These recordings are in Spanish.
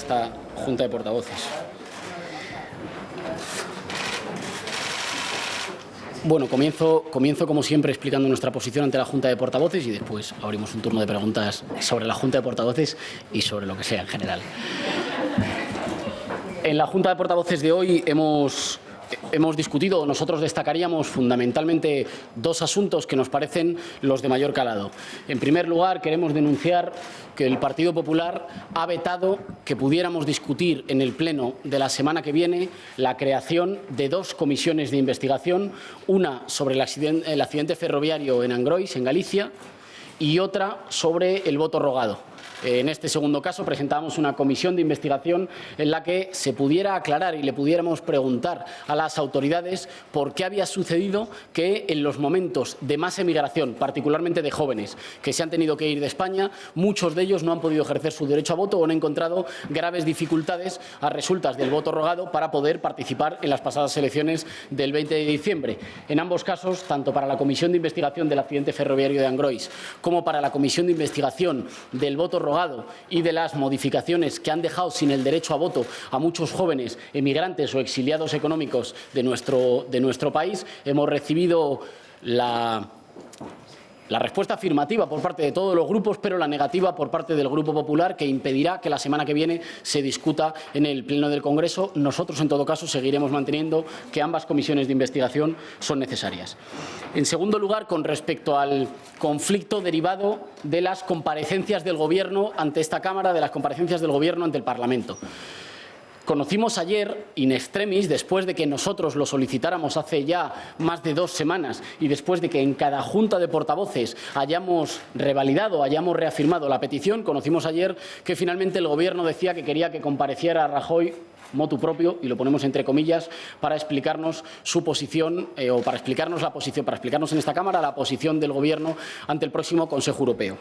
esta Junta de Portavoces. Bueno, comienzo como siempre explicando nuestra posición ante la Junta de Portavoces y después abrimos un turno de preguntas sobre la Junta de Portavoces y sobre lo que sea en general. En la Junta de Portavoces de hoy hemos discutido, nosotros destacaríamos fundamentalmente dos asuntos que nos parecen los de mayor calado. En primer lugar, queremos denunciar que el Partido Popular ha vetado que pudiéramos discutir en el Pleno de la semana que viene la creación de dos comisiones de investigación, una sobre el accidente ferroviario en Angrois, en Galicia, y otra sobre el voto rogado. En este segundo caso presentamos una comisión de investigación en la que se pudiera aclarar y le pudiéramos preguntar a las autoridades por qué había sucedido que en los momentos de más emigración, particularmente de jóvenes que se han tenido que ir de España, muchos de ellos no han podido ejercer su derecho a voto o han encontrado graves dificultades a resultas del voto rogado para poder participar en las pasadas elecciones del 20 de diciembre. En ambos casos, tanto para la comisión de investigación del accidente ferroviario de Angrois como para la comisión de investigación del voto rogado y de las modificaciones que han dejado sin el derecho a voto a muchos jóvenes emigrantes o exiliados económicos de nuestro país, hemos recibido la respuesta afirmativa por parte de todos los grupos, pero la negativa por parte del Grupo Popular, que impedirá que la semana que viene se discuta en el Pleno del Congreso. Nosotros, en todo caso, seguiremos manteniendo que ambas comisiones de investigación son necesarias. En segundo lugar, con respecto al conflicto derivado de las comparecencias del Gobierno ante esta Cámara, de las comparecencias del Gobierno ante el Parlamento. Conocimos ayer, in extremis, después de que nosotros lo solicitáramos hace ya más de 2 semanas y después de que en cada Junta de Portavoces hayamos revalidado, hayamos reafirmado la petición, conocimos ayer que finalmente el Gobierno decía que quería que compareciera Rajoy motu propio, y lo ponemos entre comillas, para explicarnos su posición o para explicarnos en esta Cámara la posición del Gobierno ante el próximo Consejo Europeo.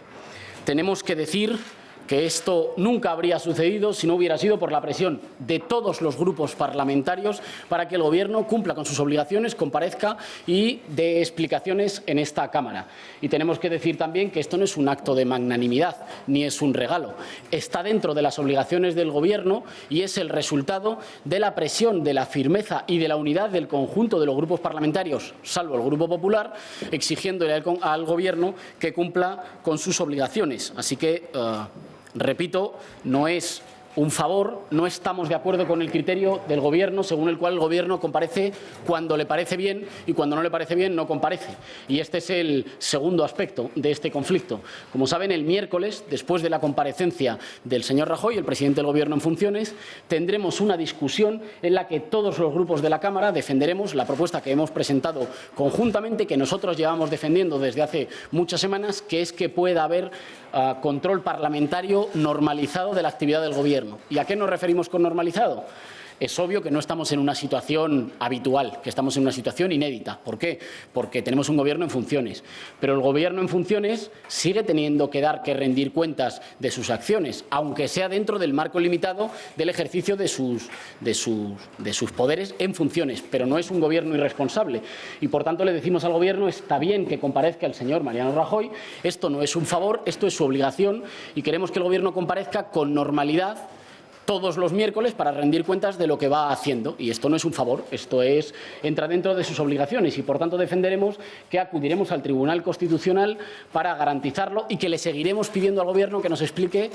Tenemos que decir que esto nunca habría sucedido si no hubiera sido por la presión de todos los grupos parlamentarios para que el Gobierno cumpla con sus obligaciones, comparezca y dé explicaciones en esta Cámara. Y tenemos que decir también que esto no es un acto de magnanimidad ni es un regalo. Está dentro de las obligaciones del Gobierno y es el resultado de la presión, de la firmeza y de la unidad del conjunto de los grupos parlamentarios, salvo el Grupo Popular, exigiéndole al Gobierno que cumpla con sus obligaciones. Así que repito, no es un favor, no estamos de acuerdo con el criterio del Gobierno, según el cual el Gobierno comparece cuando le parece bien y cuando no le parece bien no comparece. Y este es el segundo aspecto de este conflicto. Como saben, el miércoles, después de la comparecencia del señor Rajoy, el presidente del Gobierno en funciones, tendremos una discusión en la que todos los grupos de la Cámara defenderemos la propuesta que hemos presentado conjuntamente, que nosotros llevamos defendiendo desde hace muchas semanas, que es que pueda haber control parlamentario normalizado de la actividad del Gobierno. ¿Y a qué nos referimos con normalizado? Es obvio que no estamos en una situación habitual, que estamos en una situación inédita. ¿Por qué? Porque tenemos un Gobierno en funciones. Pero el Gobierno en funciones sigue teniendo que rendir cuentas de sus acciones, aunque sea dentro del marco limitado del ejercicio de sus poderes en funciones. Pero no es un Gobierno irresponsable. Y, por tanto, le decimos al Gobierno, está bien que comparezca el señor Mariano Rajoy, esto no es un favor, esto es su obligación y queremos que el Gobierno comparezca con normalidad todos los miércoles para rendir cuentas de lo que va haciendo. Y esto no es un favor, esto entra dentro de sus obligaciones y, por tanto, defenderemos que acudiremos al Tribunal Constitucional para garantizarlo y que le seguiremos pidiendo al Gobierno que nos explique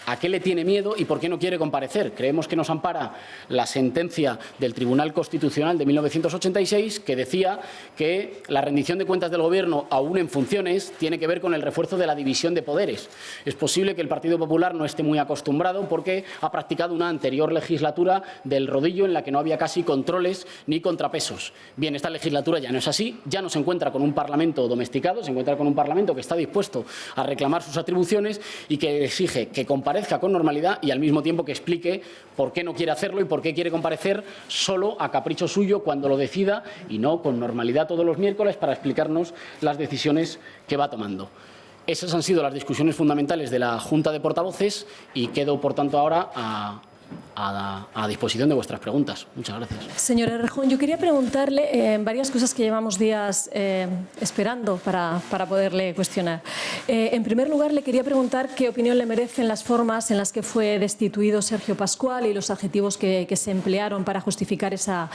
a qué le tiene miedo y por qué no quiere comparecer. Creemos que nos ampara la sentencia del Tribunal Constitucional de 1986, que decía que la rendición de cuentas del Gobierno, aún en funciones, tiene que ver con el refuerzo de la división de poderes. Es posible que el Partido Popular no esté muy acostumbrado porque ha practicado una anterior legislatura del rodillo en la que no había casi controles ni contrapesos. Bien, esta legislatura ya no es así, ya no se encuentra con un Parlamento domesticado, se encuentra con un Parlamento que está dispuesto a reclamar sus atribuciones y que exige que comparezca con normalidad y al mismo tiempo que explique por qué no quiere hacerlo y por qué quiere comparecer solo a capricho suyo cuando lo decida y no con normalidad todos los miércoles para explicarnos las decisiones que va tomando. Esas han sido las discusiones fundamentales de la Junta de Portavoces y quedo, por tanto, ahora a a disposición de vuestras preguntas. Muchas gracias. Señor Errejón, yo quería preguntarle varias cosas que llevamos días esperando para poderle cuestionar. En primer lugar, le quería preguntar qué opinión le merecen las formas en las que fue destituido Sergio Pascual y los adjetivos que se emplearon para justificar esa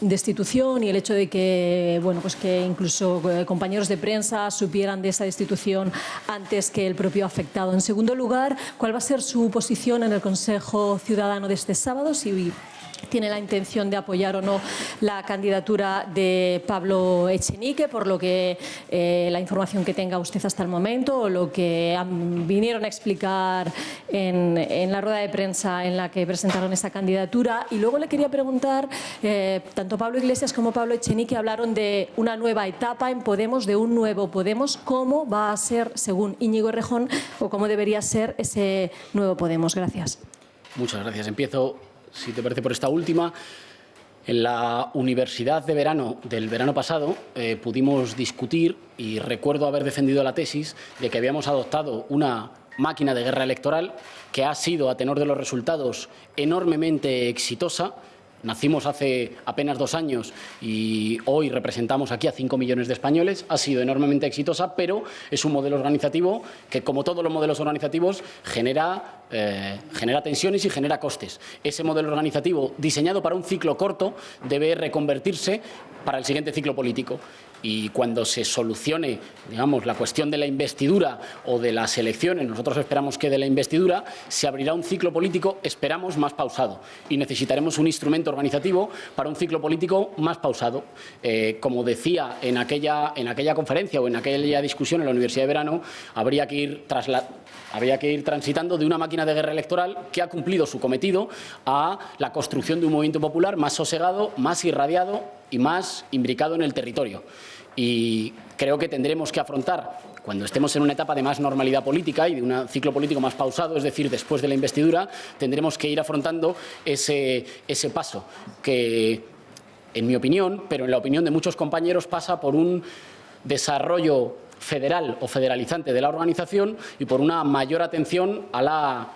destitución, y el hecho de que, bueno, pues que incluso compañeros de prensa supieran de esa destitución antes que el propio afectado. En segundo lugar, ¿cuál va a ser su posición en el Consejo Ciudadano de este sábado? Si tiene la intención de apoyar o no la candidatura de Pablo Echenique, por lo que la información que tenga usted hasta el momento o lo que vinieron a explicar en la rueda de prensa en la que presentaron esa candidatura. Y luego le quería preguntar, tanto Pablo Iglesias como Pablo Echenique hablaron de una nueva etapa en Podemos, de un nuevo Podemos. ¿Cómo va a ser, según Íñigo Errejón, o cómo debería ser ese nuevo Podemos? Gracias. Muchas gracias. Empiezo, si te parece, por esta última. En la universidad de verano del verano pasado pudimos discutir, y recuerdo haber defendido la tesis de que habíamos adoptado una máquina de guerra electoral que ha sido, a tenor de los resultados, enormemente exitosa. Nacimos hace apenas 2 años y hoy representamos aquí a 5 millones de españoles. Ha sido enormemente exitosa, pero es un modelo organizativo que, como todos los modelos organizativos, genera tensiones y genera costes. Ese modelo organizativo, diseñado para un ciclo corto, debe reconvertirse para el siguiente ciclo político. Y cuando se solucione, digamos, la cuestión de la investidura o de las elecciones, nosotros esperamos que de la investidura se abrirá un ciclo político, esperamos, más pausado. Y necesitaremos un instrumento organizativo para un ciclo político más pausado. Como decía en aquella conferencia o en aquella discusión en la Universidad de Verano, habría que ir transitando de una máquina de guerra electoral que ha cumplido su cometido a la construcción de un movimiento popular más sosegado, más irradiado y más imbricado en el territorio. Y creo que tendremos que afrontar, cuando estemos en una etapa de más normalidad política y de un ciclo político más pausado, es decir, después de la investidura, tendremos que ir afrontando ese paso que, en mi opinión, pero en la opinión de muchos compañeros, pasa por un desarrollo federal o federalizante de la organización y por una mayor atención a la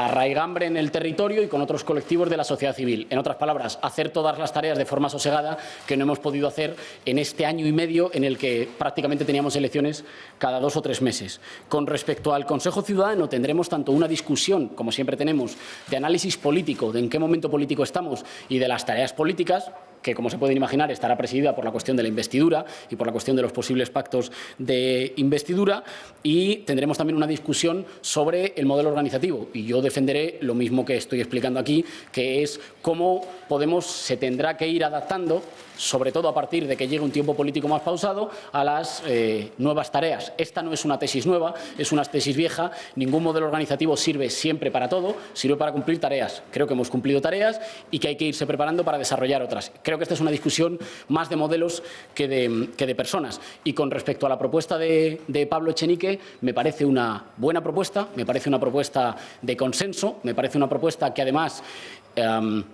raigambre en el territorio y con otros colectivos de la sociedad civil. En otras palabras, hacer todas las tareas de forma sosegada que no hemos podido hacer en este año y medio en el que prácticamente teníamos elecciones cada 2 o 3 meses. Con respecto al Consejo Ciudadano, tendremos tanto una discusión, como siempre tenemos, de análisis político, de en qué momento político estamos y de las tareas políticas, que, como se pueden imaginar, estará presidida por la cuestión de la investidura y por la cuestión de los posibles pactos de investidura, y tendremos también una discusión sobre el modelo organizativo. Y yo defenderé lo mismo que estoy explicando aquí, que es cómo Podemos se tendrá que ir adaptando, sobre todo a partir de que llegue un tiempo político más pausado, a las nuevas tareas. Esta no es una tesis nueva, es una tesis vieja. Ningún modelo organizativo sirve siempre para todo, sirve para cumplir tareas. Creo que hemos cumplido tareas y que hay que irse preparando para desarrollar otras. Creo que esta es una discusión más de modelos que de personas. Y con respecto a la propuesta de Pablo Echenique, me parece una buena propuesta, me parece una propuesta de consenso, me parece una propuesta que además,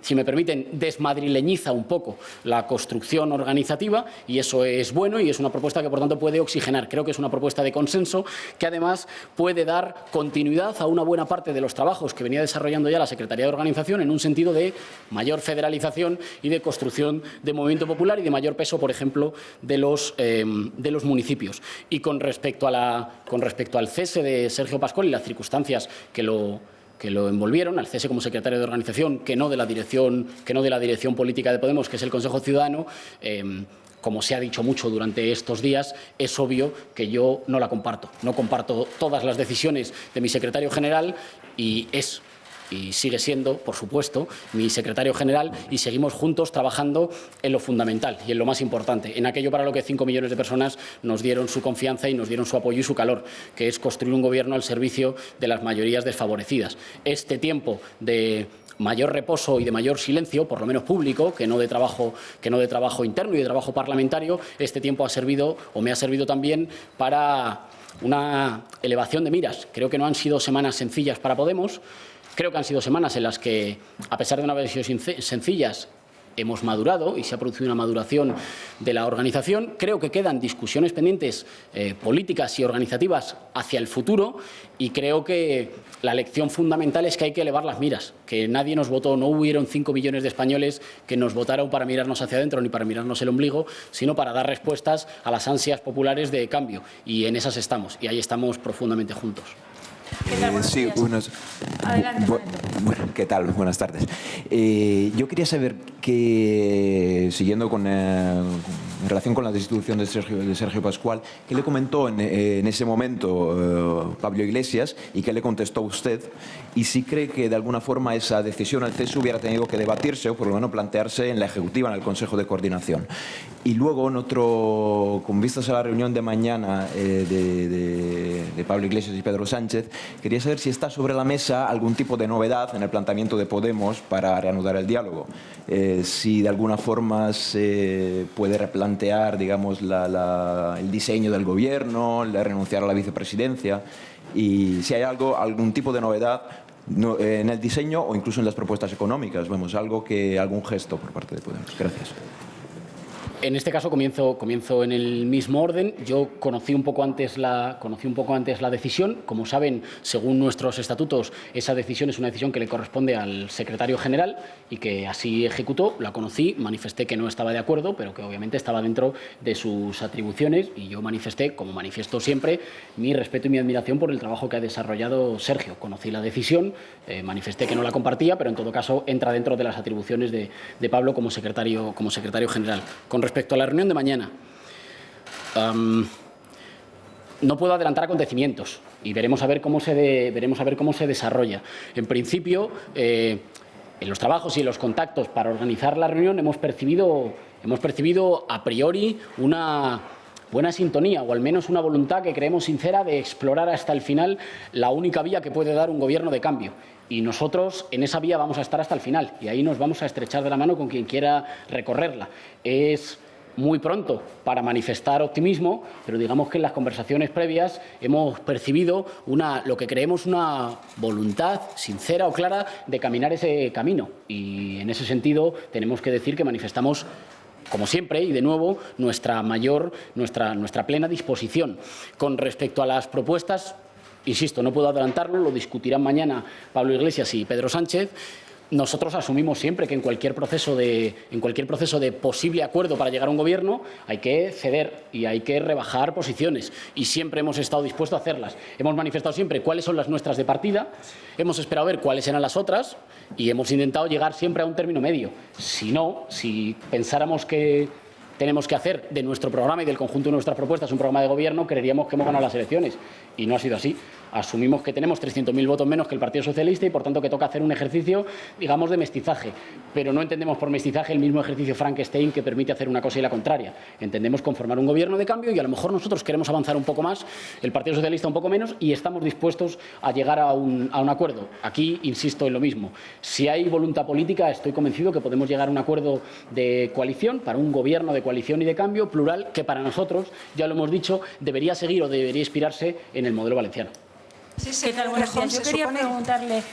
si me permiten, desmadrileñiza un poco la construcción organizativa, y eso es bueno y es una propuesta que, por tanto, puede oxigenar. Creo que es una propuesta de consenso que además puede dar continuidad a una buena parte de los trabajos que venía desarrollando ya la Secretaría de Organización en un sentido de mayor federalización y de construcción de movimiento popular y de mayor peso, por ejemplo, de los municipios. Y con respecto al cese de Sergio Pascual y las circunstancias que lo envolvieron, al cese como secretario de organización, que no de la dirección política de Podemos, que es el Consejo Ciudadano, como se ha dicho mucho durante estos días, es obvio que yo no la comparto. No comparto todas las decisiones de mi secretario general y sigue siendo, por supuesto, mi secretario general, y seguimos juntos trabajando en lo fundamental y en lo más importante, en aquello para lo que 5 millones de personas nos dieron su confianza y nos dieron su apoyo y su calor, que es construir un gobierno al servicio de las mayorías desfavorecidas. Este tiempo de mayor reposo y de mayor silencio, por lo menos público, que no de trabajo interno y de trabajo parlamentario, este tiempo ha servido, o me ha servido también, para una elevación de miras. Creo que no han sido semanas sencillas para Podemos. Creo que han sido semanas en las que, a pesar de no haber sido sencillas, hemos madurado y se ha producido una maduración de la organización. Creo que quedan discusiones pendientes políticas y organizativas hacia el futuro y creo que la lección fundamental es que hay que elevar las miras, que nadie nos votó, no hubieron 5 millones de españoles que nos votaron para mirarnos hacia adentro ni para mirarnos el ombligo, sino para dar respuestas a las ansias populares de cambio y en esas estamos y ahí estamos profundamente juntos. ¿Qué tal? Sí, Adelante, bueno, ¿qué tal? Buenas tardes. Yo quería saber que, siguiendo en relación con la destitución de Sergio Pascual, ¿qué le comentó en ese momento Pablo Iglesias y qué le contestó usted? Y si cree que de alguna forma esa decisión al CESU hubiera tenido que debatirse o por lo menos plantearse en la Ejecutiva, en el Consejo de Coordinación. Y luego, con vistas a la reunión de mañana de Pablo Iglesias y Pedro Sánchez, quería saber si está sobre la mesa algún tipo de novedad en el planteamiento de Podemos para reanudar el diálogo. Si de alguna forma se puede replantear, digamos, el diseño del gobierno, renunciar a la vicepresidencia, y si hay algún tipo de novedad en el diseño o incluso en las propuestas económicas, algún gesto por parte de Podemos. Gracias. En este caso comienzo en el mismo orden. Yo conocí un poco antes la decisión. Como saben, según nuestros estatutos, esa decisión es una decisión que le corresponde al secretario general y que así ejecutó. La conocí, manifesté que no estaba de acuerdo, pero que obviamente estaba dentro de sus atribuciones y yo manifesté, como manifiesto siempre, mi respeto y mi admiración por el trabajo que ha desarrollado Sergio. Conocí la decisión, manifesté que no la compartía, pero en todo caso entra dentro de las atribuciones de Pablo como secretario general. Con respecto a la reunión de mañana, no puedo adelantar acontecimientos y veremos a ver cómo se desarrolla. En principio, en los trabajos y en los contactos para organizar la reunión hemos percibido a priori una buena sintonía o al menos una voluntad que creemos sincera de explorar hasta el final la única vía que puede dar un gobierno de cambio. Y nosotros en esa vía vamos a estar hasta el final y ahí nos vamos a estrechar de la mano con quien quiera recorrerla. Es muy pronto para manifestar optimismo, pero digamos que en las conversaciones previas hemos percibido lo que creemos una voluntad sincera o clara de caminar ese camino. Y en ese sentido tenemos que decir que manifestamos, como siempre, y de nuevo, nuestra plena disposición. Con respecto a las propuestas, insisto, no puedo adelantarlo, lo discutirán mañana Pablo Iglesias y Pedro Sánchez. Nosotros asumimos siempre que en cualquier proceso de posible acuerdo para llegar a un gobierno hay que ceder y hay que rebajar posiciones y siempre hemos estado dispuestos a hacerlas. Hemos manifestado siempre cuáles son las nuestras de partida, hemos esperado ver cuáles eran las otras y hemos intentado llegar siempre a un término medio. Si pensáramos que tenemos que hacer de nuestro programa y del conjunto de nuestras propuestas un programa de gobierno, creeríamos que hemos ganado las elecciones. Y no ha sido así. Asumimos que tenemos 300.000 votos menos que el Partido Socialista y, por tanto, que toca hacer un ejercicio, digamos, de mestizaje. Pero no entendemos por mestizaje el mismo ejercicio Frankenstein que permite hacer una cosa y la contraria. Entendemos conformar un gobierno de cambio y a lo mejor nosotros queremos avanzar un poco más, el Partido Socialista un poco menos, y estamos dispuestos a llegar a un acuerdo. Aquí insisto en lo mismo. Si hay voluntad política, estoy convencido que podemos llegar a un acuerdo de coalición para un gobierno de coalición y de cambio plural que para nosotros, ya lo hemos dicho, debería seguir o debería inspirarse en el modelo valenciano. Sí, ¿qué tal? Buenos días. Yo quería preguntarle,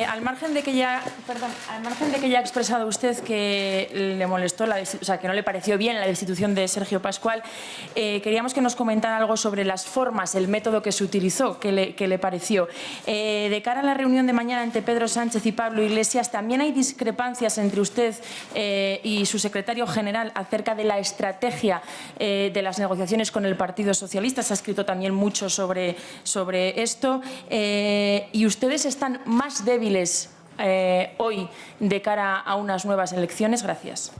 al margen de que ya ha expresado usted que le molestó, que no le pareció bien la destitución de Sergio Pascual, queríamos que nos comentara algo sobre las formas, el método que se utilizó, que le pareció. De cara a la reunión de mañana entre Pedro Sánchez y Pablo Iglesias, ¿también hay discrepancias entre usted y su secretario general acerca de la estrategia de las negociaciones con el Partido Socialista? Se ha escrito también mucho sobre esto. ¿Y ustedes están más débiles hoy de cara a unas nuevas elecciones? Gracias.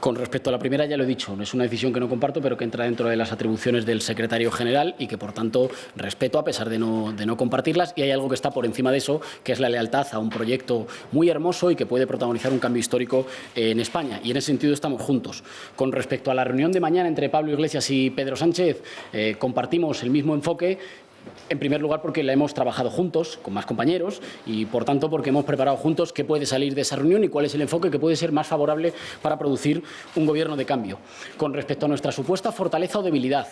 Con respecto a la primera, ya lo he dicho, es una decisión que no comparto, pero que entra dentro de las atribuciones del secretario general y que, por tanto, respeto a pesar de no compartirlas. Y hay algo que está por encima de eso, que es la lealtad a un proyecto muy hermoso y que puede protagonizar un cambio histórico en España. Y en ese sentido estamos juntos. Con respecto a la reunión de mañana entre Pablo Iglesias y Pedro Sánchez, compartimos el mismo enfoque. En primer lugar, porque la hemos trabajado juntos, con más compañeros, y por tanto porque hemos preparado juntos qué puede salir de esa reunión y cuál es el enfoque que puede ser más favorable para producir un gobierno de cambio. Con respecto a nuestra supuesta fortaleza o debilidad,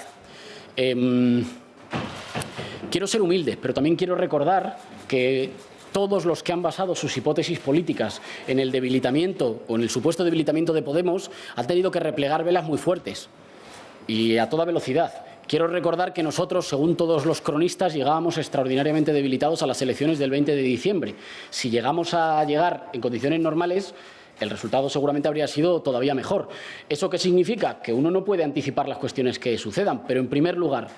quiero ser humilde, pero también quiero recordar que todos los que han basado sus hipótesis políticas en el debilitamiento o en el supuesto debilitamiento de Podemos han tenido que replegar velas muy fuertes y a toda velocidad. Quiero recordar que nosotros, según todos los cronistas, llegábamos extraordinariamente debilitados a las elecciones del 20 de diciembre. Si llegamos a llegar en condiciones normales, el resultado seguramente habría sido todavía mejor. ¿Eso qué significa? Que uno no puede anticipar las cuestiones que sucedan, pero en primer lugar,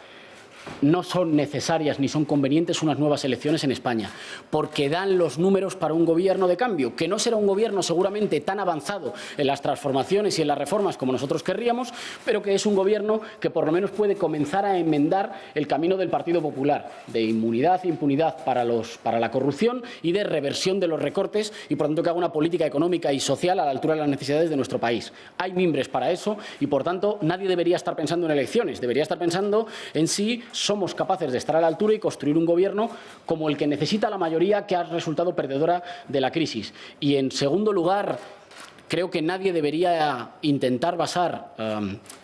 no son necesarias ni son convenientes unas nuevas elecciones en España, porque dan los números para un gobierno de cambio, que no será un gobierno seguramente tan avanzado en las transformaciones y en las reformas como nosotros querríamos, pero que es un gobierno que por lo menos puede comenzar a enmendar el camino del Partido Popular, de inmunidad e impunidad para la corrupción y de reversión de los recortes y, por tanto, que haga una política económica y social a la altura de las necesidades de nuestro país. Hay mimbres para eso y, por tanto, nadie debería estar pensando en elecciones, debería estar pensando en si somos capaces de estar a la altura y construir un gobierno como el que necesita la mayoría que ha resultado perdedora de la crisis. Y, en segundo lugar, creo que nadie debería intentar basar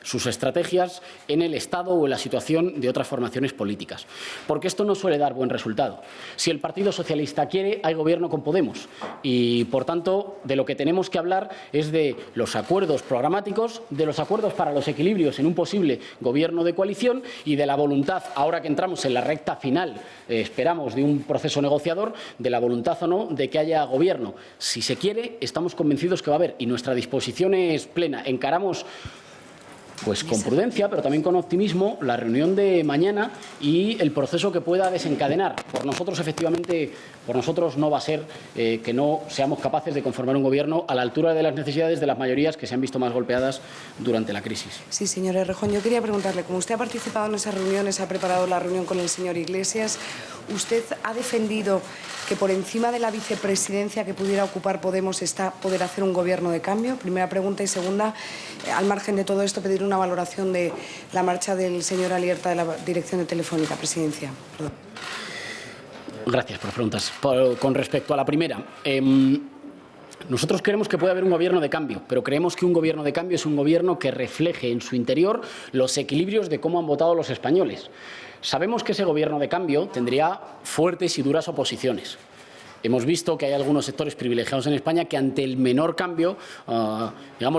sus estrategias en el estado o en la situación de otras formaciones políticas, porque esto no suele dar buen resultado. Si el Partido Socialista quiere, hay gobierno con Podemos y, por tanto, de lo que tenemos que hablar es de los acuerdos programáticos, de los acuerdos para los equilibrios en un posible gobierno de coalición y de la voluntad, ahora que entramos en la recta final, esperamos, de un proceso negociador, de la voluntad o no de que haya gobierno. Si se quiere, estamos convencidos que va a haber y nuestra disposición es plena. Encaramos pues con prudencia, pero también con optimismo, la reunión de mañana y el proceso que pueda desencadenar. Por nosotros, efectivamente, por nosotros no va a ser que no seamos capaces de conformar un gobierno a la altura de las necesidades de las mayorías que se han visto más golpeadas durante la crisis. Sí, señor Errejón, yo quería preguntarle, como usted ha participado en esas reuniones, ha preparado la reunión con el señor Iglesias, ¿usted ha defendido que por encima de la vicepresidencia que pudiera ocupar Podemos está poder hacer un gobierno de cambio? Primera pregunta. Y segunda, al margen de todo esto, pedir una valoración de la marcha del señor Alierta de la dirección de Telefónica, presidencia. Perdón. Gracias por las preguntas. Con respecto a la primera, nosotros creemos que puede haber un gobierno de cambio, pero creemos que un gobierno de cambio es un gobierno que refleje en su interior los equilibrios de cómo han votado los españoles. Sabemos que ese gobierno de cambio tendría fuertes y duras oposiciones. Hemos visto que hay algunos sectores privilegiados en España que ante el menor cambio,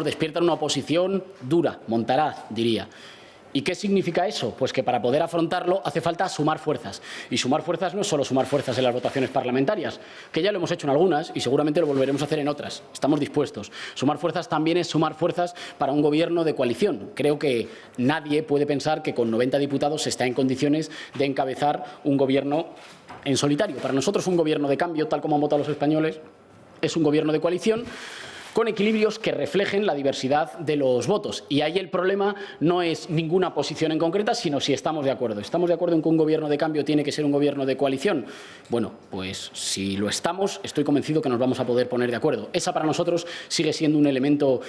despiertan una oposición dura, montaraz, diría. ¿Y qué significa eso? Pues que para poder afrontarlo hace falta sumar fuerzas. Y sumar fuerzas no es solo sumar fuerzas en las votaciones parlamentarias, que ya lo hemos hecho en algunas y seguramente lo volveremos a hacer en otras. Estamos dispuestos. Sumar fuerzas también es sumar fuerzas para un gobierno de coalición. Creo que nadie puede pensar que con 90 diputados se está en condiciones de encabezar un gobierno en solitario. Para nosotros un gobierno de cambio, tal como han votado los españoles, es un gobierno de coalición con equilibrios que reflejen la diversidad de los votos. Y ahí el problema no es ninguna posición en concreta, sino si estamos de acuerdo. ¿Estamos de acuerdo en que un gobierno de cambio tiene que ser un gobierno de coalición? Bueno, pues si lo estamos, estoy convencido que nos vamos a poder poner de acuerdo. Esa para nosotros sigue siendo un elemento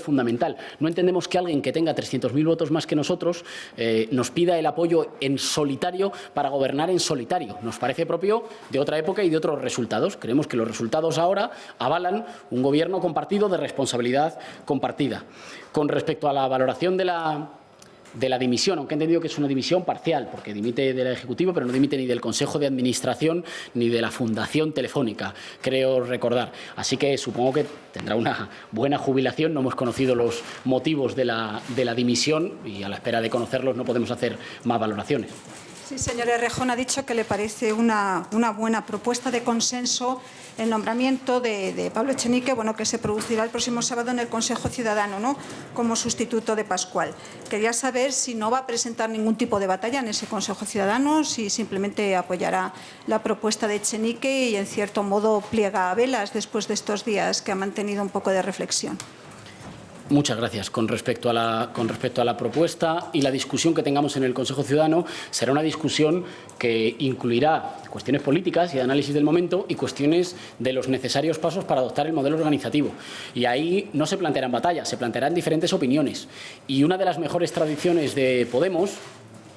fundamental. No entendemos que alguien que tenga 300.000 votos más que nosotros nos pida el apoyo en solitario para gobernar en solitario. Nos parece propio de otra época y de otros resultados. Creemos que los resultados ahora avalan un gobierno compartido de responsabilidad compartida. Con respecto a la valoración de la dimisión, aunque he entendido que es una dimisión parcial, porque dimite del Ejecutivo, pero no dimite ni del Consejo de Administración ni de la Fundación Telefónica, creo recordar. Así que supongo que tendrá una buena jubilación. No hemos conocido los motivos de la dimisión y a la espera de conocerlos no podemos hacer más valoraciones. Sí, señor Errejón, ha dicho que le parece una buena propuesta de consenso el nombramiento de Pablo Echenique, que se producirá el próximo sábado en el Consejo Ciudadano, ¿no?, como sustituto de Pascual. Quería saber si no va a presentar ningún tipo de batalla en ese Consejo Ciudadano, si simplemente apoyará la propuesta de Echenique y, en cierto modo, pliega a velas después de estos días que ha mantenido un poco de reflexión. Muchas gracias. Con respecto a la propuesta y la discusión que tengamos en el Consejo Ciudadano, será una discusión que incluirá cuestiones políticas y de análisis del momento y cuestiones de los necesarios pasos para adoptar el modelo organizativo. Y ahí no se plantearán batallas, se plantearán diferentes opiniones. Y una de las mejores tradiciones de Podemos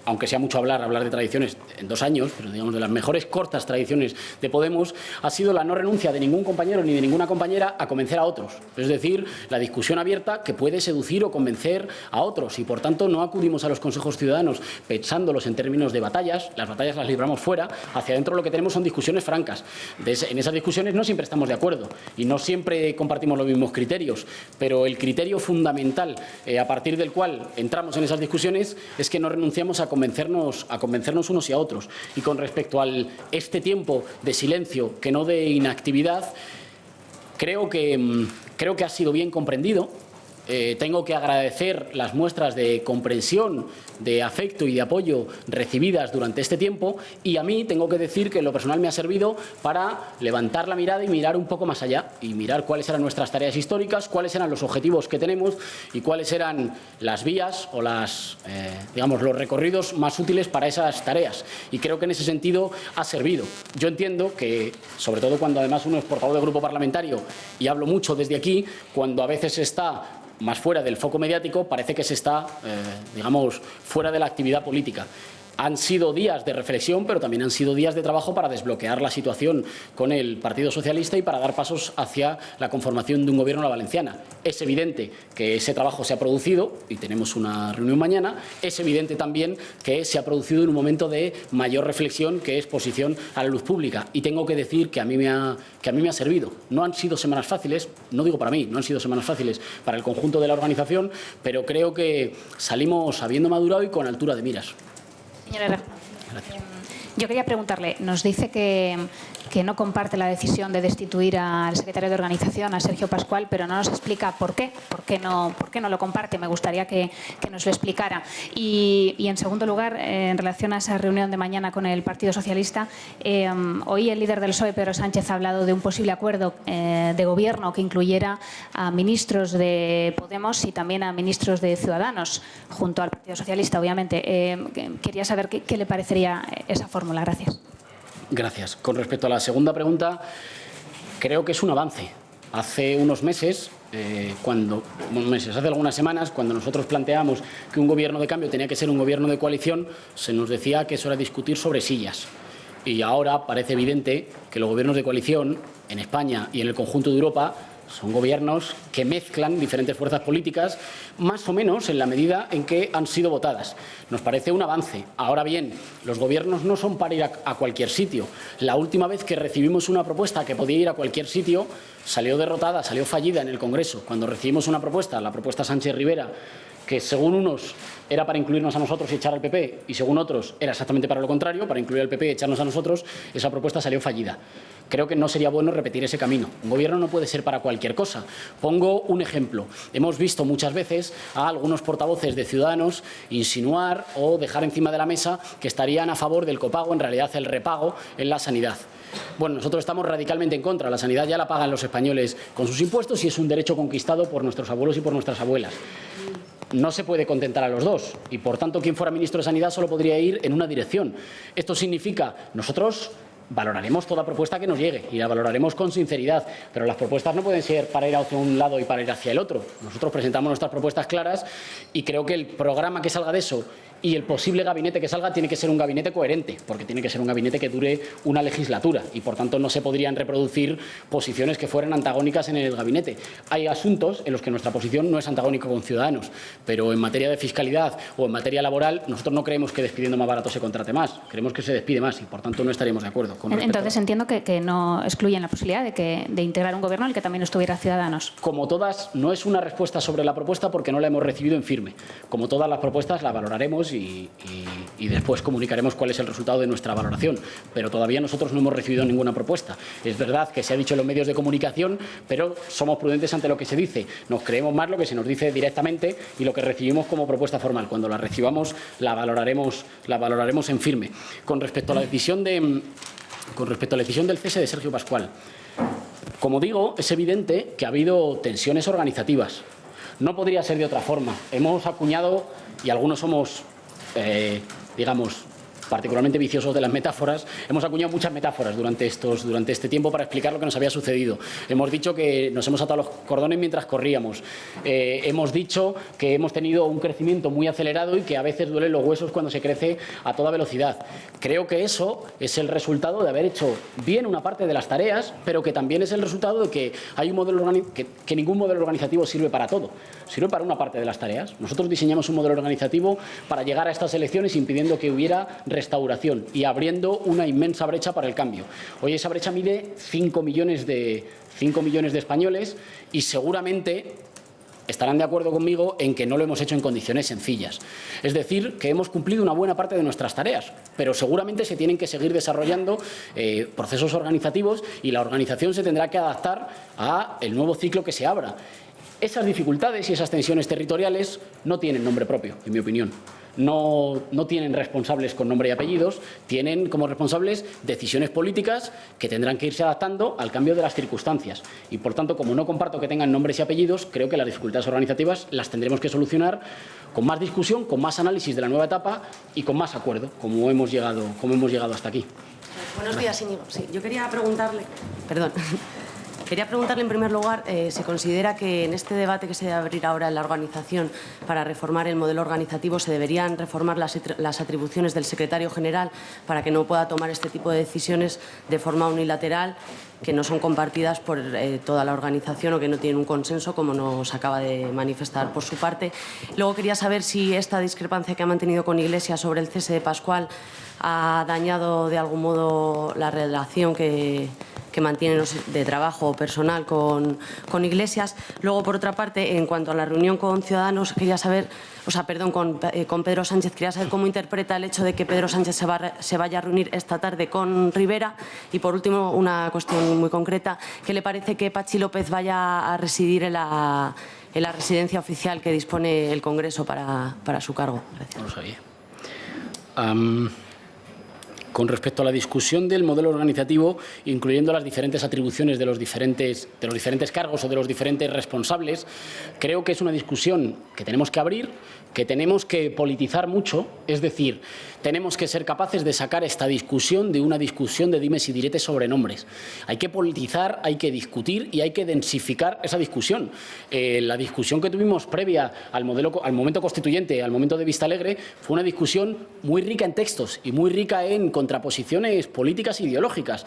aunque sea mucho hablar de tradiciones en 2 años, pero digamos de las mejores cortas tradiciones de Podemos, ha sido la no renuncia de ningún compañero ni de ninguna compañera a convencer a otros. Es decir, la discusión abierta que puede seducir o convencer a otros y, por tanto, no acudimos a los consejos ciudadanos pensándolos en términos de batallas. Las batallas las libramos fuera. Hacia adentro lo que tenemos son discusiones francas. En esas discusiones no siempre estamos de acuerdo y no siempre compartimos los mismos criterios, pero el criterio fundamental a partir del cual entramos en esas discusiones es que no renunciamos a convencernos unos y a otros. Y con respecto a este tiempo de silencio, que no de inactividad, creo que ha sido bien comprendido. Tengo que agradecer las muestras de comprensión, de afecto y de apoyo recibidas durante este tiempo, y a mí tengo que decir que en lo personal me ha servido para levantar la mirada y mirar un poco más allá y mirar cuáles eran nuestras tareas históricas, cuáles eran los objetivos que tenemos y cuáles eran las vías o los recorridos más útiles para esas tareas. Y creo que en ese sentido ha servido. Yo entiendo que, sobre todo cuando además uno es portavoz de grupo parlamentario y hablo mucho desde aquí, cuando a veces está más fuera del foco mediático, parece que se está, fuera de la actividad política. Han sido días de reflexión, pero también han sido días de trabajo para desbloquear la situación con el Partido Socialista y para dar pasos hacia la conformación de un gobierno a la valenciana. Es evidente que ese trabajo se ha producido y tenemos una reunión mañana. Es evidente también que se ha producido en un momento de mayor reflexión, que es exposición a la luz pública. Y tengo que decir que a mí me ha servido. No han sido semanas fáciles, no digo para mí, no han sido semanas fáciles para el conjunto de la organización, pero creo que salimos habiendo madurado y con altura de miras. Señora Errejona, yo quería preguntarle, nos dice que no comparte la decisión de destituir al secretario de organización, a Sergio Pascual, pero no nos explica por qué no lo comparte. Me gustaría que nos lo explicara. Y en segundo lugar, en relación a esa reunión de mañana con el Partido Socialista, hoy el líder del PSOE, Pedro Sánchez, ha hablado de un posible acuerdo de gobierno que incluyera a ministros de Podemos y también a ministros de Ciudadanos, junto al Partido Socialista, obviamente. Quería saber qué le parecería esa fórmula. Gracias. Gracias. Con respecto a la segunda pregunta, creo que es un avance. Hace unos meses, hace algunas semanas, cuando nosotros planteamos que un gobierno de cambio tenía que ser un gobierno de coalición, se nos decía que eso era discutir sobre sillas. Y ahora parece evidente que los gobiernos de coalición en España y en el conjunto de Europa son gobiernos que mezclan diferentes fuerzas políticas, más o menos en la medida en que han sido votadas. Nos parece un avance. Ahora bien, los gobiernos no son para ir a cualquier sitio. La última vez que recibimos una propuesta que podía ir a cualquier sitio, salió derrotada, salió fallida en el Congreso. Cuando recibimos una propuesta, la propuesta Sánchez-Rivera, que según unos era para incluirnos a nosotros y echar al PP, y según otros era exactamente para lo contrario, para incluir al PP y echarnos a nosotros, esa propuesta salió fallida. Creo que no sería bueno repetir ese camino. Un gobierno no puede ser para cualquier cosa. Pongo un ejemplo. Hemos visto muchas veces a algunos portavoces de Ciudadanos insinuar o dejar encima de la mesa que estarían a favor del copago, en realidad el repago en la sanidad. Bueno, nosotros estamos radicalmente en contra. La sanidad ya la pagan los españoles con sus impuestos y es un derecho conquistado por nuestros abuelos y por nuestras abuelas. No se puede contentar a los dos y, por tanto, quien fuera ministro de Sanidad solo podría ir en una dirección. Esto significa, nosotros valoraremos toda propuesta que nos llegue y la valoraremos con sinceridad, pero las propuestas no pueden ser para ir hacia un lado y para ir hacia el otro. Nosotros presentamos nuestras propuestas claras y creo que el programa que salga de eso y el posible gabinete que salga tiene que ser un gabinete coherente, porque tiene que ser un gabinete que dure una legislatura y, por tanto, no se podrían reproducir posiciones que fueran antagónicas en el gabinete. Hay asuntos en los que nuestra posición no es antagónica con Ciudadanos, pero en materia de fiscalidad o en materia laboral nosotros no creemos que despidiendo más barato se contrate más, creemos que se despide más y, por tanto, no estaríamos de acuerdo. Entonces entiendo que no excluyen la posibilidad de integrar un gobierno en el que también estuviera Ciudadanos. Como todas, no es una respuesta sobre la propuesta porque no la hemos recibido en firme. Como todas las propuestas la valoraremos y después comunicaremos cuál es el resultado de nuestra valoración. Pero todavía nosotros no hemos recibido ninguna propuesta. Es verdad que se ha dicho en los medios de comunicación, pero somos prudentes ante lo que se dice. Nos creemos más lo que se nos dice directamente y lo que recibimos como propuesta formal. Cuando la recibamos la valoraremos en firme. Con respecto a la decisión del cese de Sergio Pascual, como digo, es evidente que ha habido tensiones organizativas. No podría ser de otra forma. Hemos acuñado, y algunos somos, particularmente viciosos de las metáforas, hemos acuñado muchas metáforas durante este tiempo para explicar lo que nos había sucedido. Hemos dicho que nos hemos atado los cordones mientras corríamos. Hemos dicho que hemos tenido un crecimiento muy acelerado y que a veces duelen los huesos cuando se crece a toda velocidad. Creo que eso es el resultado de haber hecho bien una parte de las tareas, pero que también es el resultado de que hay un modelo que ningún modelo organizativo sirve para todo, sirve para una parte de las tareas. Nosotros diseñamos un modelo organizativo para llegar a estas elecciones impidiendo que hubiera restauración y abriendo una inmensa brecha para el cambio. Hoy esa brecha mide 5 millones de españoles y seguramente estarán de acuerdo conmigo en que no lo hemos hecho en condiciones sencillas. Es decir, que hemos cumplido una buena parte de nuestras tareas, pero seguramente se tienen que seguir desarrollando procesos organizativos y la organización se tendrá que adaptar al nuevo ciclo que se abra. Esas dificultades y esas tensiones territoriales no tienen nombre propio, en mi opinión. No tienen responsables con nombre y apellidos, tienen como responsables decisiones políticas que tendrán que irse adaptando al cambio de las circunstancias. Y, por tanto, como no comparto que tengan nombres y apellidos, creo que las dificultades organizativas las tendremos que solucionar con más discusión, con más análisis de la nueva etapa y con más acuerdo, como hemos llegado hasta aquí. Buenos días, Íñigo. Sí, yo quería preguntarle... Perdón. Quería preguntarle, en primer lugar, ¿se considera que en este debate que se debe abrir ahora en la organización para reformar el modelo organizativo se deberían reformar las atribuciones del secretario general para que no pueda tomar este tipo de decisiones de forma unilateral, que no son compartidas por toda la organización o que no tienen un consenso, como nos acaba de manifestar por su parte? Luego quería saber si esta discrepancia que ha mantenido con Iglesias sobre el cese de Pascual ha dañado de algún modo la relación que mantienen de trabajo personal con Iglesias. Luego, por otra parte, en cuanto a la reunión con Ciudadanos, quería saber, con Pedro Sánchez, quería saber cómo interpreta el hecho de que Pedro Sánchez se vaya a reunir esta tarde con Rivera. Y, por último, una cuestión muy concreta, ¿qué le parece que Patxi López vaya a residir en la residencia oficial que dispone el Congreso para su cargo? Gracias. No lo sabía. Con respecto a la discusión del modelo organizativo, incluyendo las diferentes atribuciones de los diferentes cargos o de los diferentes responsables, creo que es una discusión que tenemos que abrir, que tenemos que politizar mucho, es decir, tenemos que ser capaces de sacar esta discusión de una discusión de dimes y diretes sobre nombres. Hay que politizar, hay que discutir y hay que densificar esa discusión. La discusión que tuvimos previa al momento constituyente, al momento de Vistalegre, fue una discusión muy rica en textos y muy rica en contraposiciones políticas e ideológicas.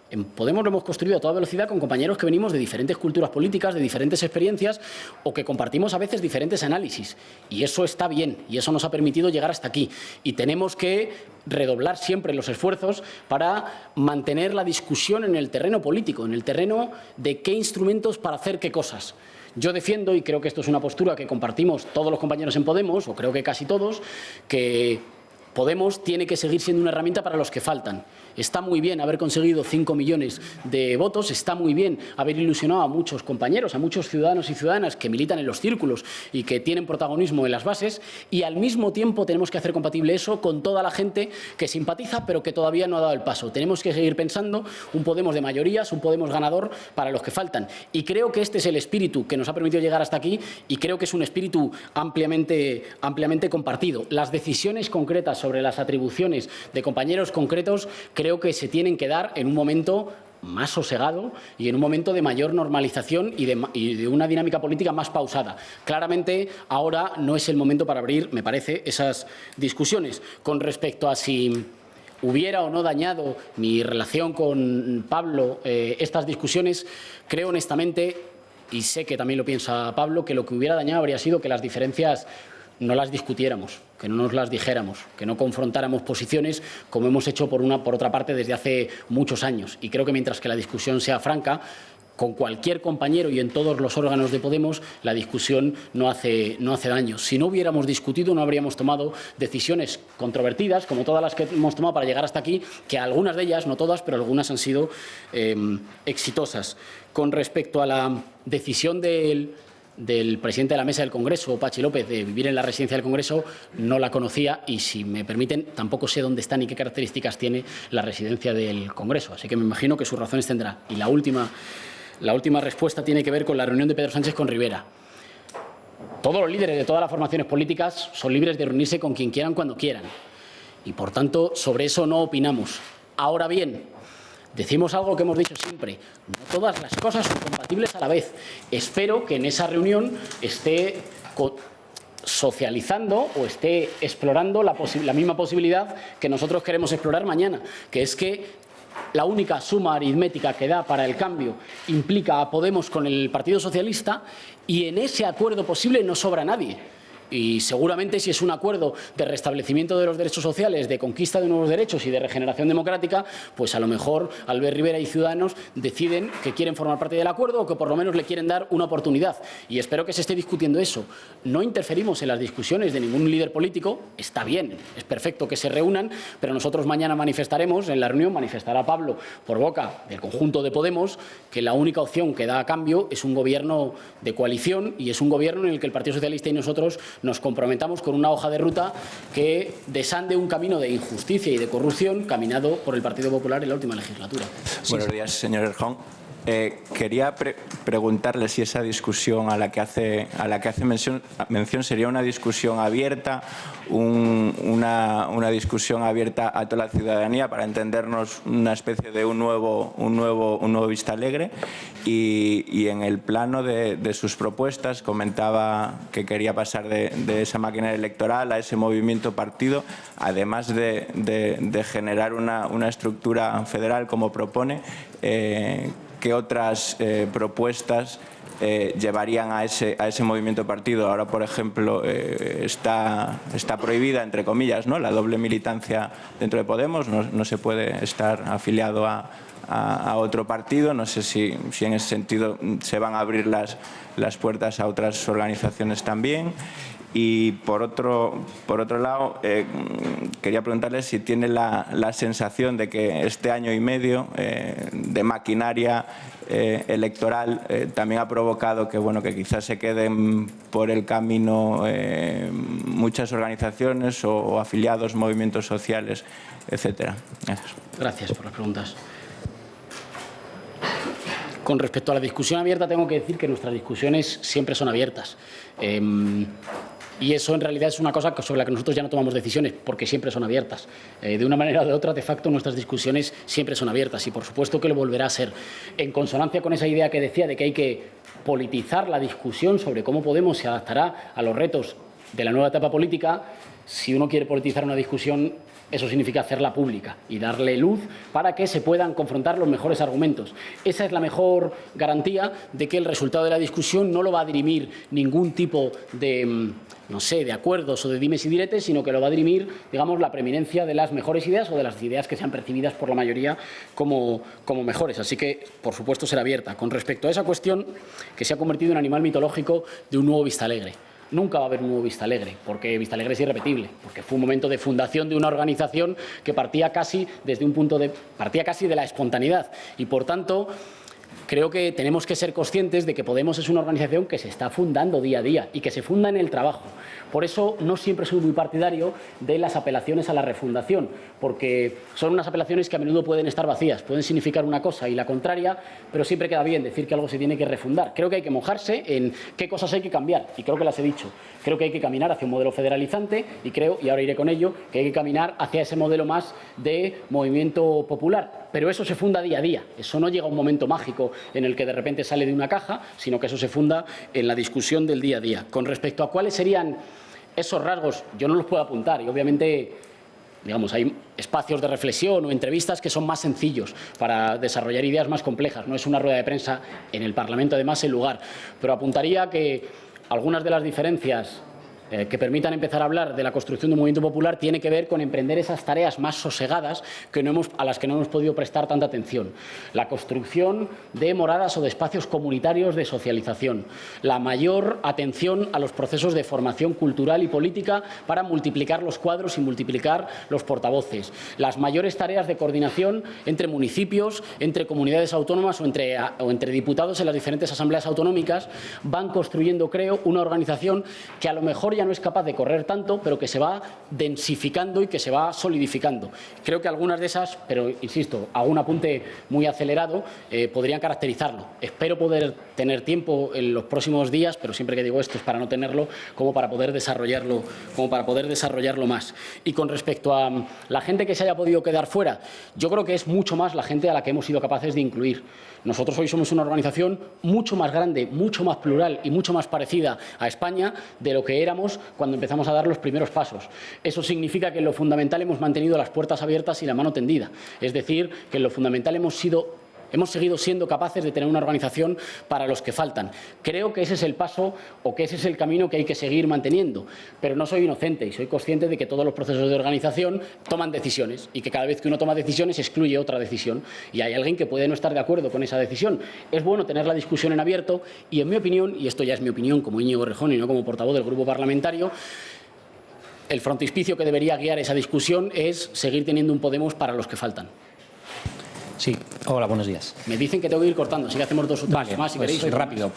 En Podemos lo hemos construido a toda velocidad con compañeros que venimos de diferentes culturas políticas, de diferentes experiencias o que compartimos a veces diferentes análisis. Y eso está bien y eso nos ha permitido llegar hasta aquí. Y tenemos que redoblar siempre los esfuerzos para mantener la discusión en el terreno político, en el terreno de qué instrumentos para hacer qué cosas. Yo defiendo, y creo que esto es una postura que compartimos todos los compañeros en Podemos, o creo que casi todos, que Podemos tiene que seguir siendo una herramienta para los que faltan. Está muy bien haber conseguido 5 millones de votos, está muy bien haber ilusionado a muchos compañeros, a muchos ciudadanos y ciudadanas que militan en los círculos y que tienen protagonismo en las bases, y al mismo tiempo tenemos que hacer compatible eso con toda la gente que simpatiza pero que todavía no ha dado el paso. Tenemos que seguir pensando un Podemos de mayorías, un Podemos ganador para los que faltan. Y creo que este es el espíritu que nos ha permitido llegar hasta aquí y creo que es un espíritu ampliamente compartido. Las decisiones concretas sobre las atribuciones de compañeros concretos creo que se tienen que dar en un momento más sosegado y en un momento de mayor normalización y de una dinámica política más pausada. Claramente, ahora no es el momento para abrir, me parece, esas discusiones. Con respecto a si hubiera o no dañado mi relación con Pablo estas discusiones, creo honestamente, y sé que también lo piensa Pablo, que lo que hubiera dañado habría sido que las diferencias no las discutiéramos, que no nos las dijéramos, que no confrontáramos posiciones como hemos hecho por otra parte desde hace muchos años. Y creo que mientras que la discusión sea franca, con cualquier compañero y en todos los órganos de Podemos, la discusión no hace daño. Si no hubiéramos discutido, no habríamos tomado decisiones controvertidas, como todas las que hemos tomado para llegar hasta aquí, que algunas de ellas, no todas, pero algunas han sido exitosas. Con respecto a la decisión del presidente de la Mesa del Congreso, Patxi López, de vivir en la residencia del Congreso, no la conocía y, si me permiten, tampoco sé dónde está ni qué características tiene la residencia del Congreso. Así que me imagino que sus razones tendrá. Y la última respuesta tiene que ver con la reunión de Pedro Sánchez con Rivera. Todos los líderes de todas las formaciones políticas son libres de reunirse con quien quieran, cuando quieran. y, por tanto, sobre eso no opinamos. Ahora bien, decimos algo que hemos dicho siempre, no todas las cosas son compatibles a la vez. Espero que en esa reunión esté socializando o esté explorando la misma posibilidad que nosotros queremos explorar mañana, que es que la única suma aritmética que da para el cambio implica a Podemos con el Partido Socialista, y en ese acuerdo posible no sobra nadie. Y seguramente, si es un acuerdo de restablecimiento de los derechos sociales, de conquista de nuevos derechos y de regeneración democrática, pues a lo mejor Albert Rivera y Ciudadanos deciden que quieren formar parte del acuerdo o que por lo menos le quieren dar una oportunidad. Y espero que se esté discutiendo eso. No interferimos en las discusiones de ningún líder político. Está bien, es perfecto que se reúnan, pero nosotros mañana manifestaremos, en la reunión manifestará Pablo por boca del conjunto de Podemos, que la única opción que da a cambio es un gobierno de coalición, y es un gobierno en el que el Partido Socialista y nosotros nos comprometamos con una hoja de ruta que desande un camino de injusticia y de corrupción caminado por el Partido Popular en la última legislatura. Buenos días, señor Erjón. Quería preguntarle si esa discusión a la que hace mención sería una discusión abierta, una discusión abierta a toda la ciudadanía, para entendernos una especie de un nuevo Vistalegre, y en el plano de sus propuestas comentaba que quería pasar de esa máquina electoral a ese movimiento partido, además de generar una estructura federal como propone. ¿Qué otras propuestas llevarían a ese movimiento partido? Ahora, por ejemplo, está prohibida, entre comillas, ¿no?, la doble militancia dentro de Podemos. No se puede estar afiliado a otro partido. No sé si en ese sentido se van a abrir las puertas a otras organizaciones también. Y por otro lado, quería preguntarle si tiene la sensación de que este año y medio de maquinaria electoral también ha provocado que quizás se queden por el camino muchas organizaciones o afiliados, movimientos sociales, etcétera. Gracias. Gracias por las preguntas. Con respecto a la discusión abierta, tengo que decir que nuestras discusiones siempre son abiertas. Y eso en realidad es una cosa sobre la que nosotros ya no tomamos decisiones, porque siempre son abiertas. De una manera o de otra, de facto, nuestras discusiones siempre son abiertas, y por supuesto que lo volverá a ser. En consonancia con esa idea que decía de que hay que politizar la discusión sobre cómo Podemos se adaptará a los retos de la nueva etapa política, si uno quiere politizar una discusión, eso significa hacerla pública y darle luz para que se puedan confrontar los mejores argumentos. Esa es la mejor garantía de que el resultado de la discusión no lo va a dirimir ningún tipo de, de acuerdos o de dimes y diretes, sino que lo va a dirimir, digamos, la preeminencia de las mejores ideas o de las ideas que sean percibidas por la mayoría como mejores. Así que, por supuesto, será abierta. Con respecto a esa cuestión, que se ha convertido en animal mitológico de un nuevo Vistalegre. Nunca va a haber un nuevo Vistalegre, porque Vistalegre es irrepetible, porque fue un momento de fundación de una organización que partía casi de la espontaneidad, y por tanto creo que tenemos que ser conscientes de que Podemos es una organización que se está fundando día a día y que se funda en el trabajo. Por eso no siempre soy muy partidario de las apelaciones a la refundación, porque son unas apelaciones que a menudo pueden estar vacías, pueden significar una cosa y la contraria, pero siempre queda bien decir que algo se tiene que refundar. Creo que hay que mojarse en qué cosas hay que cambiar, y creo que las he dicho. Creo que hay que caminar hacia un modelo federalizante, y creo, y ahora iré con ello, que hay que caminar hacia ese modelo más de movimiento popular. Pero eso se funda día a día, eso no llega a un momento mágico en el que de repente sale de una caja, sino que eso se funda en la discusión del día a día. Con respecto a cuáles serían esos rasgos, yo no los puedo apuntar, y obviamente, digamos, hay espacios de reflexión o entrevistas que son más sencillos para desarrollar ideas más complejas. No es una rueda de prensa en el Parlamento, además, el lugar. Pero apuntaría que algunas de las diferencias que permitan empezar a hablar de la construcción de un movimiento popular tiene que ver con emprender esas tareas más sosegadas a las que no hemos podido prestar tanta atención. La construcción de moradas o de espacios comunitarios de socialización. La mayor atención a los procesos de formación cultural y política para multiplicar los cuadros y multiplicar los portavoces. Las mayores tareas de coordinación entre municipios, entre comunidades autónomas o entre diputados en las diferentes asambleas autonómicas van construyendo, creo, una organización que a lo mejor ya no es capaz de correr tanto, pero que se va densificando y que se va solidificando. Creo que algunas de esas, pero insisto, hago un apunte muy acelerado, podrían caracterizarlo. Espero poder tener tiempo en los próximos días, pero siempre que digo esto es para no tenerlo, como para poder desarrollarlo más. Y con respecto a la gente que se haya podido quedar fuera, yo creo que es mucho más la gente a la que hemos sido capaces de incluir. Nosotros hoy somos una organización mucho más grande, mucho más plural y mucho más parecida a España de lo que éramos cuando empezamos a dar los primeros pasos. Eso significa que en lo fundamental hemos mantenido las puertas abiertas y la mano tendida. Es decir, que en lo fundamental hemos seguido siendo capaces de tener una organización para los que faltan. Creo que ese es el paso o que ese es el camino que hay que seguir manteniendo. Pero no soy inocente y soy consciente de que todos los procesos de organización toman decisiones y que cada vez que uno toma decisiones excluye otra decisión. Y hay alguien que puede no estar de acuerdo con esa decisión. Es bueno tener la discusión en abierto y, en mi opinión, y esto ya es mi opinión como Íñigo Errejón y no como portavoz del grupo parlamentario, el frontispicio que debería guiar esa discusión es seguir teniendo un Podemos para los que faltan. Sí, hola, buenos días. Me dicen que tengo que ir cortando, así que hacemos 2 o 3 más si pues queréis. Rápido.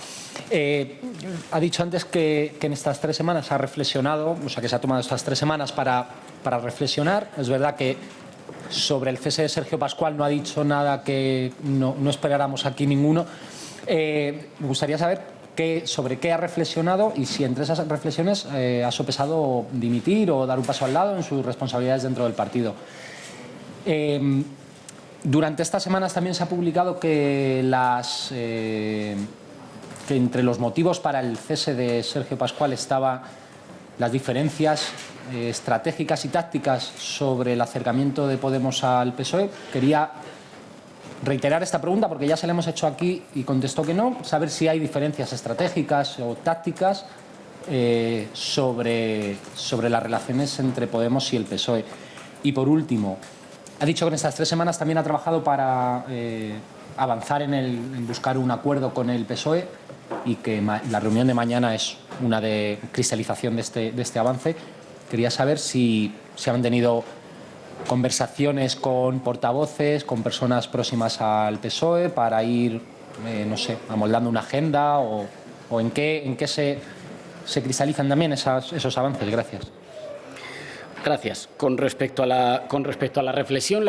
Ha dicho antes que en estas 3 semanas ha reflexionado, o sea, que se ha tomado estas 3 semanas para reflexionar. Es verdad que sobre el cese de Sergio Pascual no ha dicho nada que no esperáramos aquí ninguno. Me gustaría saber sobre qué ha reflexionado y si entre esas reflexiones ha sopesado dimitir o dar un paso al lado en sus responsabilidades dentro del partido. Durante estas semanas también se ha publicado que entre los motivos para el cese de Sergio Pascual estaban las diferencias estratégicas y tácticas sobre el acercamiento de Podemos al PSOE. Quería reiterar esta pregunta porque ya se la hemos hecho aquí y contestó que no, saber si hay diferencias estratégicas o tácticas sobre las relaciones entre Podemos y el PSOE. Y por último, ha dicho que en estas 3 semanas también ha trabajado para avanzar en buscar un acuerdo con el PSOE y que la reunión de mañana es una de cristalización de este avance. Quería saber si se han tenido conversaciones con portavoces, con personas próximas al PSOE para ir, no sé, amoldando una agenda o en qué se cristalizan también esos avances. Gracias. Gracias. Con respecto a la reflexión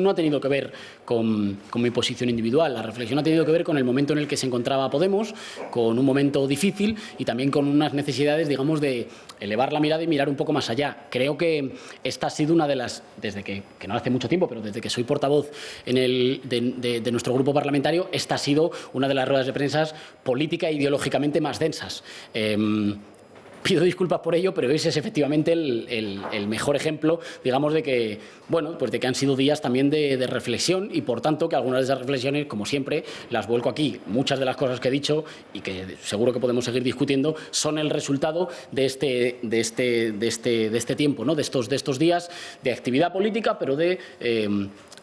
no ha tenido que ver con mi posición individual. La reflexión ha tenido que ver con el momento en el que se encontraba Podemos, con un momento difícil y también con unas necesidades, digamos, de elevar la mirada y mirar un poco más allá. Creo que esta ha sido una de las, desde que no hace mucho tiempo, pero desde que soy portavoz de nuestro grupo parlamentario, esta ha sido una de las ruedas de prensa política e ideológicamente más densas. Pido disculpas por ello, pero ese es efectivamente el mejor ejemplo, digamos, de que, bueno, pues de que han sido días también de reflexión y, por tanto, que algunas de esas reflexiones, como siempre, las vuelco aquí. Muchas de las cosas que he dicho y que seguro que podemos seguir discutiendo son el resultado de este tiempo, ¿no? de estos días de actividad política, pero de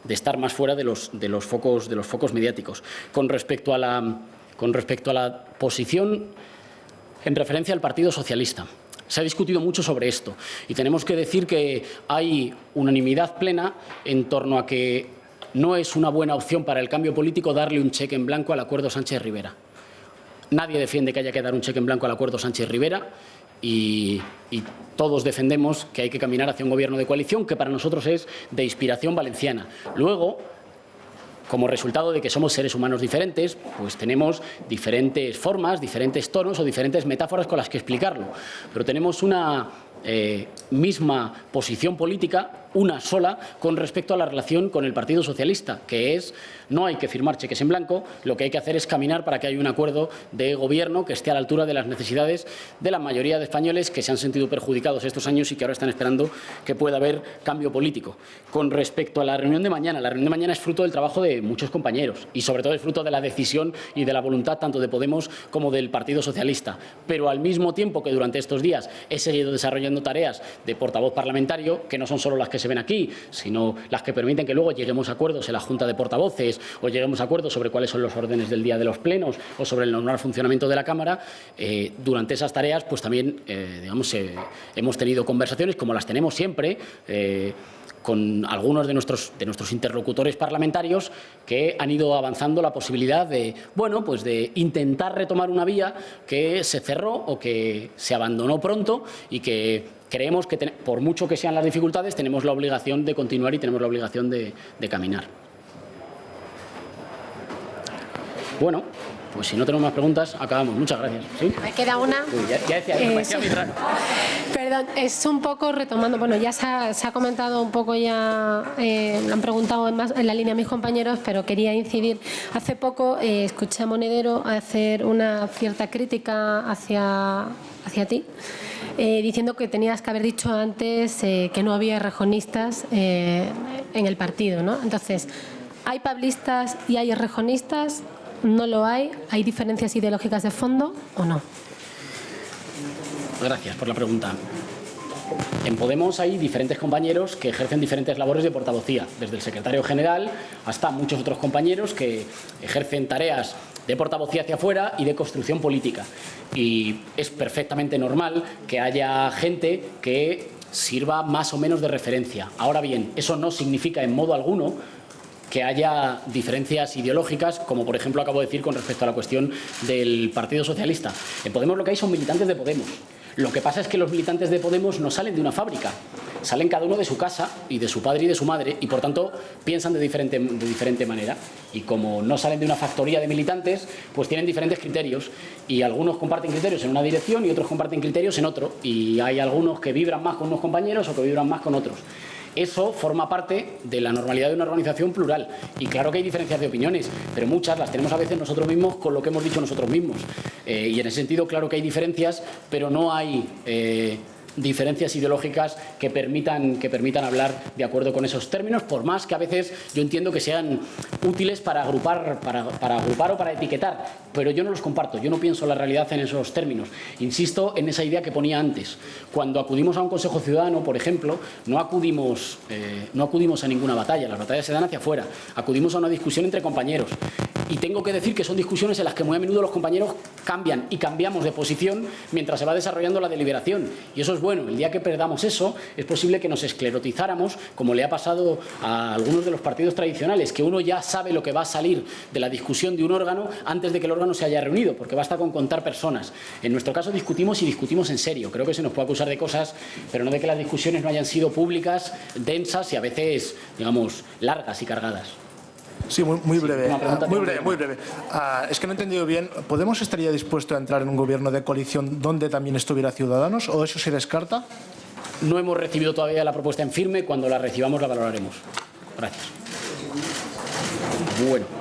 estar más fuera de los focos mediáticos. Con respecto a la posición en referencia al Partido Socialista, se ha discutido mucho sobre esto y tenemos que decir que hay unanimidad plena en torno a que no es una buena opción para el cambio político darle un cheque en blanco al acuerdo Sánchez-Rivera. Nadie defiende que haya que dar un cheque en blanco al acuerdo Sánchez-Rivera y todos defendemos que hay que caminar hacia un gobierno de coalición que para nosotros es de inspiración valenciana. Luego, como resultado de que somos seres humanos diferentes, pues tenemos diferentes formas, diferentes tonos o diferentes metáforas con las que explicarlo. Pero tenemos una misma posición política, una sola, con respecto a la relación con el Partido Socialista, que es no hay que firmar cheques en blanco, lo que hay que hacer es caminar para que haya un acuerdo de gobierno que esté a la altura de las necesidades de la mayoría de españoles que se han sentido perjudicados estos años y que ahora están esperando que pueda haber cambio político. Con respecto a la reunión de mañana es fruto del trabajo de muchos compañeros y sobre todo es fruto de la decisión y de la voluntad tanto de Podemos como del Partido Socialista. Pero al mismo tiempo que durante estos días he seguido desarrollando tareas de portavoz parlamentario, que no son solo las que se ven aquí, sino las que permiten que luego lleguemos a acuerdos en la Junta de Portavoces o lleguemos a acuerdos sobre cuáles son los órdenes del día de los plenos o sobre el normal funcionamiento de la Cámara. Durante esas tareas pues también hemos tenido conversaciones, como las tenemos siempre, con algunos de nuestros interlocutores parlamentarios que han ido avanzando la posibilidad de, bueno, pues de intentar retomar una vía que se cerró o que se abandonó pronto y que creemos que, por mucho que sean las dificultades, tenemos la obligación de continuar y tenemos la obligación de caminar. Bueno, pues si no tenemos más preguntas, acabamos. Muchas gracias. ¿Sí? Me queda una. Uy, ya decía, me parecía muy raro. Perdón, es un poco retomando, bueno, ya se ha comentado un poco, ya han preguntado más en la línea mis compañeros, pero quería incidir. Hace poco escuché a Monedero hacer una cierta crítica hacia ti, diciendo que tenías que haber dicho antes que no había errejonistas en el partido, ¿no? Entonces, ¿hay pablistas y hay errejonistas? ¿No lo hay? ¿Hay diferencias ideológicas de fondo o no? Gracias por la pregunta. En Podemos hay diferentes compañeros que ejercen diferentes labores de portavocía, desde el secretario general hasta muchos otros compañeros que ejercen tareas de portavocía hacia afuera y de construcción política. Y es perfectamente normal que haya gente que sirva más o menos de referencia. Ahora bien, eso no significa en modo alguno que haya diferencias ideológicas, como por ejemplo acabo de decir con respecto a la cuestión del Partido Socialista. En Podemos lo que hay son militantes de Podemos. Lo que pasa es que los militantes de Podemos no salen de una fábrica, salen cada uno de su casa y de su padre y de su madre y por tanto piensan de diferente manera. Y como no salen de una factoría de militantes, pues tienen diferentes criterios y algunos comparten criterios en una dirección y otros comparten criterios en otro. Y hay algunos que vibran más con unos compañeros o que vibran más con otros. Eso forma parte de la normalidad de una organización plural. Y claro que hay diferencias de opiniones, pero muchas las tenemos a veces nosotros mismos con lo que hemos dicho nosotros mismos. Y en ese sentido, claro que hay diferencias, pero no hay diferencias ideológicas que permitan hablar de acuerdo con esos términos, por más que a veces yo entiendo que sean útiles para agrupar o para etiquetar, pero yo no los comparto, yo no pienso la realidad en esos términos. Insisto en esa idea que ponía antes. Cuando acudimos a un Consejo Ciudadano, por ejemplo, no acudimos a ninguna batalla, las batallas se dan hacia afuera, acudimos a una discusión entre compañeros. Y tengo que decir que son discusiones en las que muy a menudo los compañeros cambian y cambiamos de posición mientras se va desarrollando la deliberación. Y eso es bueno. El día que perdamos eso, es posible que nos esclerotizáramos, como le ha pasado a algunos de los partidos tradicionales, que uno ya sabe lo que va a salir de la discusión de un órgano antes de que el órgano se haya reunido, porque basta con contar personas. En nuestro caso discutimos y discutimos en serio. Creo que se nos puede acusar de cosas, pero no de que las discusiones no hayan sido públicas, densas y a veces, digamos, largas y cargadas. Sí, muy breve. Muy breve. Es que no he entendido bien. ¿Podemos estaría dispuesto a entrar en un gobierno de coalición donde también estuviera Ciudadanos o eso se descarta? No hemos recibido todavía la propuesta en firme. Cuando la recibamos la valoraremos. Gracias. Bueno.